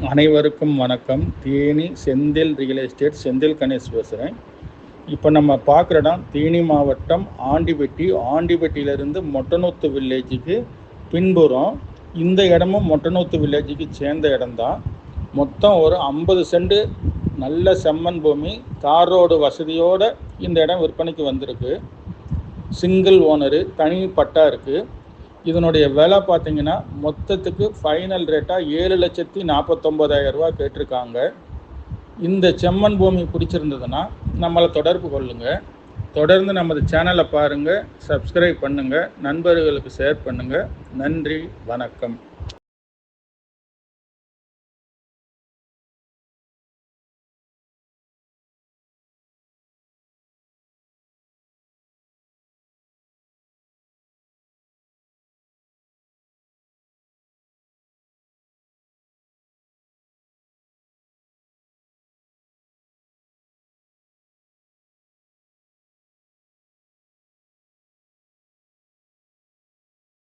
அனைவருக்கும் வணக்கம். Theni Senthil real estate Senthil Ganesh பேசுகிறேன். இப்போ நம்ம பார்க்குற இடம் தேனி மாவட்டம் ஆண்டிபட்டி. ஆண்டிபட்டியிலேருந்து மொட்டனூத்து வில்லேஜுக்கு பின்புறம். இந்த இடமும் மொட்டனூத்து வில்லேஜுக்கு சேர்ந்த இடம்தான். மொத்தம் ஒரு 50 சென்ட் நல்ல செம்மண் பூமி, தார் ரோடு வசதியோடு இந்த இடம் விற்பனைக்கு வந்திருக்கு. சிங்கிள் ஓனரு, தனி பட்டா இருக்குது. இதனுடைய விலை பார்த்தீங்கன்னா மொத்தத்துக்கு ஃபைனல் ரேட்டாக 7,49,000 ரூபா கேட்டிருக்காங்க. இந்த செம்மண் பூமி பிடிச்சிருந்ததுன்னா நம்மளை தொடர்பு கொள்ளுங்கள். தொடர்ந்து நமது சேனலை பாருங்கள், சப்ஸ்கிரைப் பண்ணுங்கள், நண்பர்களுக்கு ஷேர் பண்ணுங்கள். நன்றி, வணக்கம்.